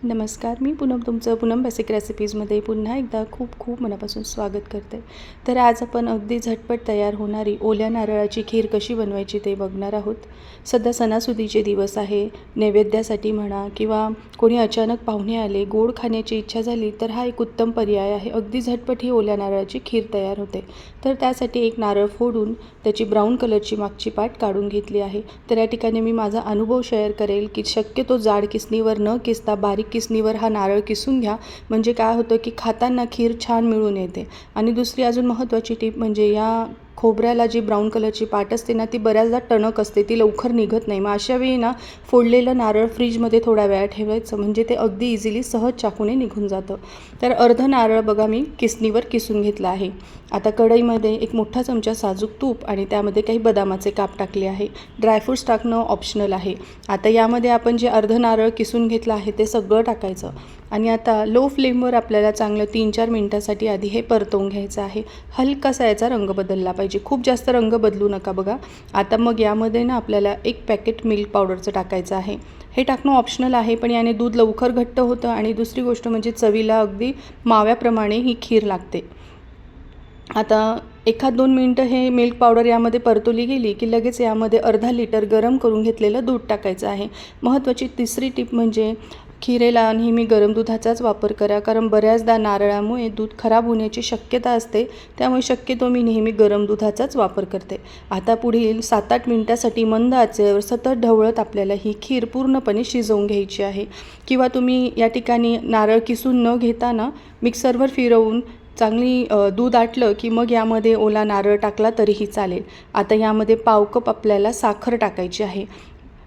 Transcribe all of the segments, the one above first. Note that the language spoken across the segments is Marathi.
नमस्कार, मी पूनम तुमचं पूनम बेसिक रेसिपीजमध्ये पुन्हा एकदा खूप खूप मनापासून स्वागत करते. तर आज आपण अगदी झटपट तयार होणारी ओल्या नारळाची खीर कशी बनवायची ते बघणार आहोत. सध्या सणासुदीचे दिवस आहे. नैवेद्यासाठी म्हणा किंवा कोणी अचानक पाहुणे आले, गोड खाण्याची इच्छा झाली तर हा एक उत्तम पर्याय आहे. अगदी झटपट ही ओल्या नारळाची खीर तयार होते. तर त्यासाठी एक नारळ फोडून त्याची ब्राऊन कलरची मागची पाट काढून घेतली आहे. तर या ठिकाणी मी माझा अनुभव शेअर करेल की शक्यतो जाड किसणीवर न किसता बारीक किसणीवर हा नारळ किसून घ्या. म्हणजे काय होतं की खाताना खीर छान मिळून येते. आणि दुसरी अजून महत्त्वाची टीप म्हणजे या खोबऱ्याला जी ब्राऊन कलरची पाट असते ना, ती बऱ्याचदा टणक असते, ती लवकर निघत नाही. मग अशा वेळी ना फोडलेलं नारळ फ्रीजमध्ये थोडा वेळ ठेवायचं, म्हणजे ते अगदी इझिली सहज चाकूने निघून जातं. तर अर्ध नारळ बघा मी किसणीवर किसून घेतला आहे. आता कढईमध्ये एक मोठा चमचा साजूक तूप आणि त्यामध्ये काही बदामाचे काप टाकले आहे. ड्रायफ्रूट्स टाकणं ऑप्शनल आहे. आता यामध्ये आपण जे अर्ध नारळ किसून घेतलं आहे ते सगळं टाकायचं आणि आता लो फ्लेमवर आपल्याला चांगलं 3-4 मिनटासाठी आधी हे परतवून घ्यायचं आहे. हलकासा याचा रंग बदलला पाहिजे, खूप जास्त रंग बदलू नका बघा. आता मग यामध्ये ना आपल्याला 1 पॅकेट मिल्क पावडरचं टाकायचं आहे. हे टाकणं ऑप्शनल आहे, पण याने दूध लवकर घट्ट होतं आणि दुसरी गोष्ट म्हणजे चवीला अगदी माव्याप्रमाणे ही खीर लागते. आता 1-2 मिनटं हे मिल्क पावडर यामध्ये परतवली गेली की लगेच यामध्ये अर्धा लिटर गरम करून घेतलेलं दूध टाकायचं आहे. महत्त्वाची तिसरी टिप म्हणजे खीरेला नेहमी गरम दुधाचाच वापर करा, कारण बऱ्याचदा नारळामुळे दूध खराब होण्याची शक्यता असते. त्यामुळे शक्यतो मी नेहमी गरम दुधाचाच वापर करते. आता पुढील 7-8 मिनटासाठी मंद आचेवर सतत ढवळत आपल्याला ही खीर पूर्णपणे शिजवून घ्यायची आहे. किंवा तुम्ही या ठिकाणी नारळ किसून न घेताना मिक्सरवर फिरवून चांगली दूध आटलं की मग यामध्ये ओला नारळ टाकला तरीही चालेल. आता यामध्ये पाव कप आपल्याला साखर टाकायची आहे.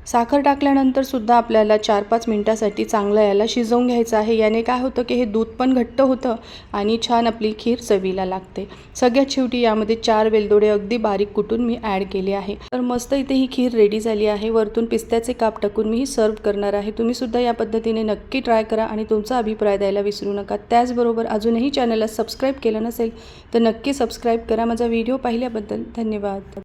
साखर टाकल्यानंतरसुद्धा आपल्याला 4-5 मिनटासाठी चांगलं याला शिजवून घ्यायचं आहे. याने काय होतं की हे दूध पण घट्ट होतं आणि छान आपली खीर चवीला लागते. सगळ्यात शेवटी यामध्ये 4 वेलदोडे अगदी बारीक कुटून मी ॲड केले आहे. तर मस्त इथे ही खीर रेडी झाली आहे. वरतून पिस्त्याचे काप टाकून मी ही सर्व करणार आहे. तुम्हीसुद्धा या पद्धतीने नक्की ट्राय करा आणि तुमचा अभिप्राय द्यायला विसरू नका. त्याचबरोबर अजूनही चॅनलला सबस्क्राईब केलं नसेल तर नक्की सबस्क्राईब करा. माझा व्हिडिओ पाहिल्याबद्दल धन्यवाद.